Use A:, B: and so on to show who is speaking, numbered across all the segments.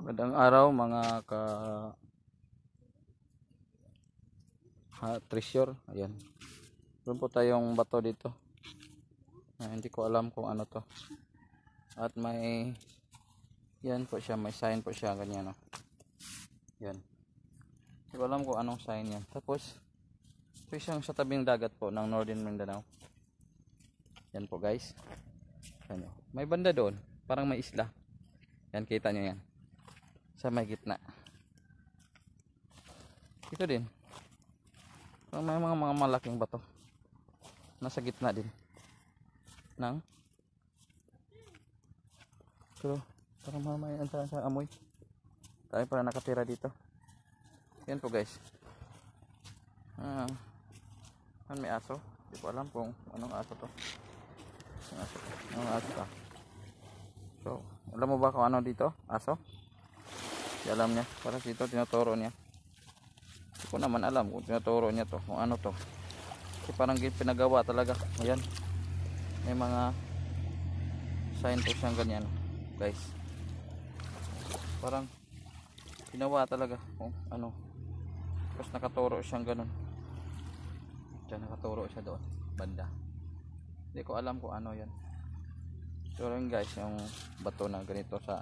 A: Magandang araw mga treasure. Ayan. Meron po tayong bato dito. Hindi ko alam kung ano to. At may yan po siya, may sign po siya ganyan, no. Yan. Hindi ko alam kung anong sign yan. Tapos ito siyang sa tabing dagat po ng Northern Mindanao. Yan po guys. Yan, may banda doon, parang may isla. Yan, kita nyo yan. Sa may gitna. Ito din. May mga malaking bato. Nasa gitna din. Pero parang mamayan sa amoy. Tayo para nakatira dito. Yan po guys. May aso. Hindi ko alam kung anong aso to. Anong aso to. So, alam mo ba kung ano dito? Aso? Di alam niya. Para dito tinuturo niya. Hindi ko naman alam kung tinuturo niya to. Kung ano to. Kasi parang pinagawa talaga. Ayan. May mga sign po siyang ganyan. Guys. Parang ginawa talaga. Kung ano. Tapos nakaturo siyang ganun. Diyan nakaturo siya doon. Banda. Hindi ko alam kung ano yan. So yun guys. Yung bato na ganito sa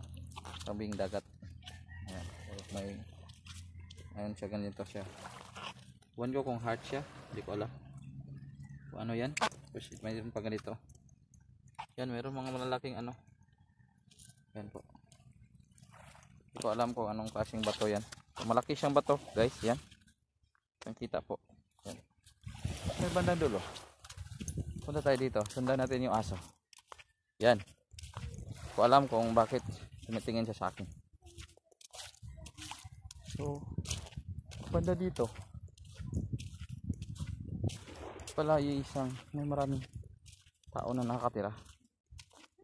A: tabing dagat. Ayan. May ayun siya, ganito siya. Huwag ko kung heart siya, hindi ko alam kung ano yan. Tapos mayroon pa ganito. Yan, mayroon mga malalaking ano. Yan po. Hindi ko alam kung anong klaseng bato yan. So, malaki siyang bato guys, yan. Yung kita po. Yan. May bandang dulo. Punta tayo dito, sundan natin yung aso. Yan. Hindi ko alam kung bakit tumitingin siya sa akin. So banda dito pala isang may maraming tao na nakakatira.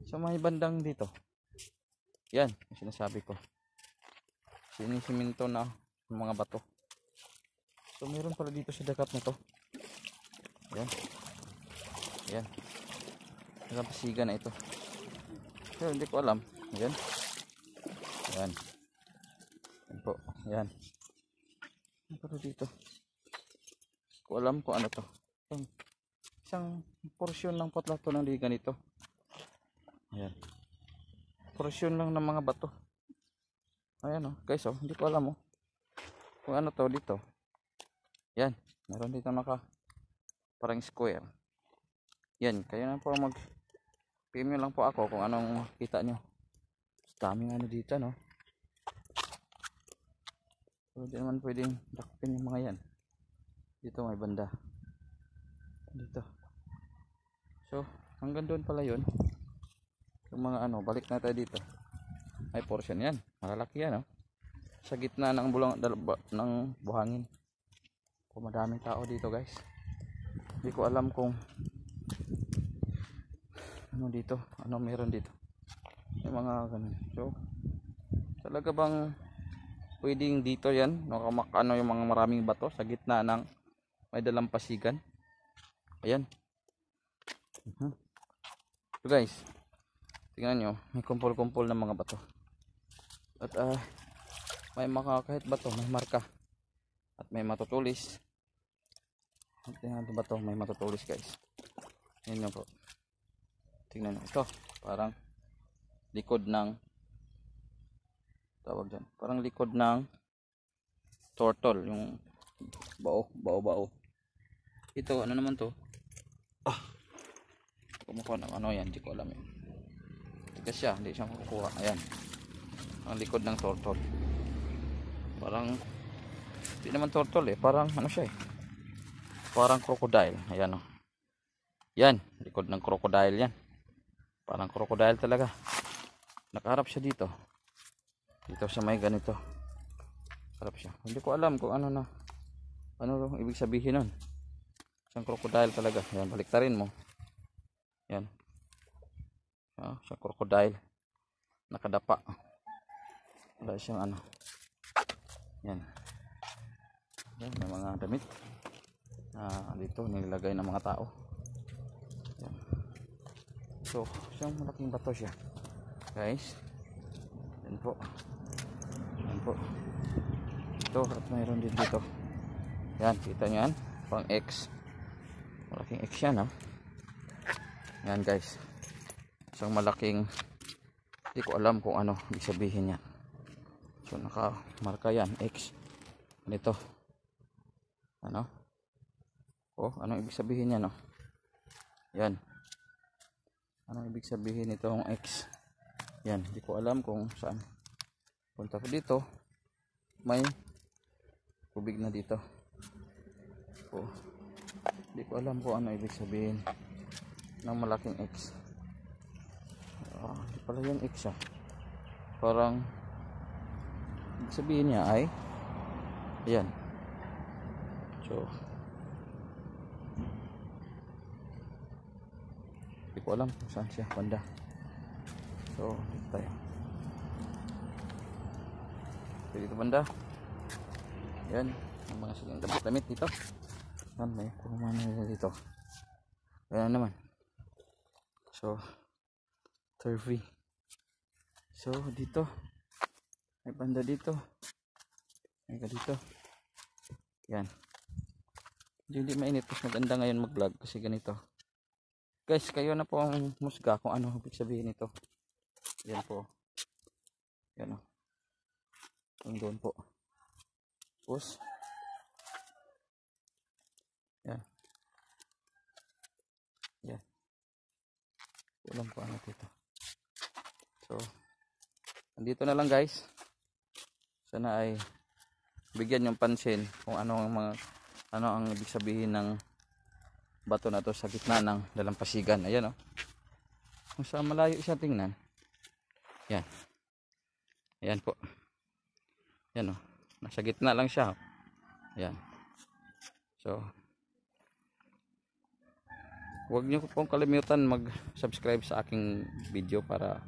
A: So may bandang dito. Yan yung sinasabi ko. Sinisiminto na mga bato. So meron pala dito sa dagat na to. Yan. Yan. Napasigan na ito. Pero hindi ko alam. Yan. Yan. Yan po. Yan. Pero dito ko alam kung ano to. Isang porsyon lang po to ng liga nito. Ayan. Porsyon lang ng mga bato. Ayan o. Guys o. Hindi ko alam o. Kung ano to dito. Yan. Meron dito parang square. Yan. Kaya na po PM nyo lang po ako kung anong kita nyo. Daming ano dito no. Hindi naman pwedeng dakpin yung mga yan. Dito may banda. Dito. So, hanggang doon pala yun. Yung mga ano, balik na tayo dito. May portion yan. Malalaki yan, oh. Sa gitna ng buhangin. Kung madaming tao dito, guys. Hindi ko alam kung ano dito. Ano meron dito. May mga ganun. So, talaga bang pwedeng dito yan, ano yung mga maraming bato sa gitna ng may dalampasigan. Ayan. So guys, tingnan nyo, may kumpul-kumpul ng mga bato. At may mga kahit bato, may marka. At may matutulis. Tingnan nyo bato, may matutulis guys. Tingnan nyo po. Tingnan nyo, ito parang likod ng tawag dyan. Parang likod ng turtle. Yung bao. Ito, ano naman to? Kumukuha ng ano yan. Hindi ko alam yun. Tigas siya. Hindi siya makukuha. Ayan. Ang likod ng turtle. Parang hindi naman turtle eh. Parang ano siya eh. Parang crocodile. Ayan o. Yan. Likod ng crocodile yan. Parang crocodile talaga. Nakaharap siya dito. Dito sa may ganito. Harap siya. Hindi ko alam kung ano ibig sabihin nun. Isang crocodile talaga. Yan, baliktarin mo. Yan. Isang crocodile. Nakadapa. Wala siyang ano. Yan. Yan, may mga damit. Dito nilagay ng mga tao. Yan. So, siyang malaking bato siya. Guys. Yan po. po. Ito at mayroon din dito. Yan, kita nyo yan. Pang X. Malaking X yan, oh. Yan guys. Isang malaking, hindi ko alam kung ano ibig sabihin yan. So nakamarka yan, X. Ganito. Ano? Oh, anong ibig sabihin yan, oh? Yan. Anong ibig sabihin itong X? Yan, hindi ko alam kung saan. Punta ko dito. May tubig na dito. Oh. Hindi ko alam kung ano ibig sabihin ng malaking X. Hindi pala yung X, ah. Parang ibig sabihin niya ay ayan. So hindi ko alam kung saan siya banda. So dito tayo. Dito banda. Ayan, ang mga silang damit dito. Yan, may kumana nila dito. Ayan naman. So turvy. So dito may banda dito. May dito. Yan. Hindi mainit. Mas maganda ngayon mag-vlog kasi ganito. Guys, kayo na po ang musga kung ano ibig sabihin nito. Yan po. Yan o. Doon po. Tapos. Yan. Yan. Walang po ano dito. So, andito na lang guys. Sana ay bigyan yung pansin kung ano ang ibig sabihin ng bato na to sa gitna ng dalampasigan. Ayan, oh. Kung sa malayo siya tingnan. Yan. Ayan po. Yan, oh. Nasa gitna lang siya. Ayan. So, huwag niyo pong kalimutan mag-subscribe sa aking video para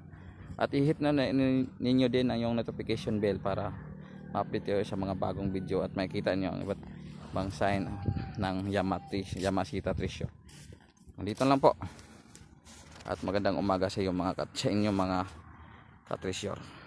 A: at i-hit na ninyo din ang yung notification bell para ma-update kayo sa mga bagong video at makikita nyo ang iba't ibang sign ng Yamashita Treasure. Dito lang po. At magandang umaga sa inyong mga ka-treasure.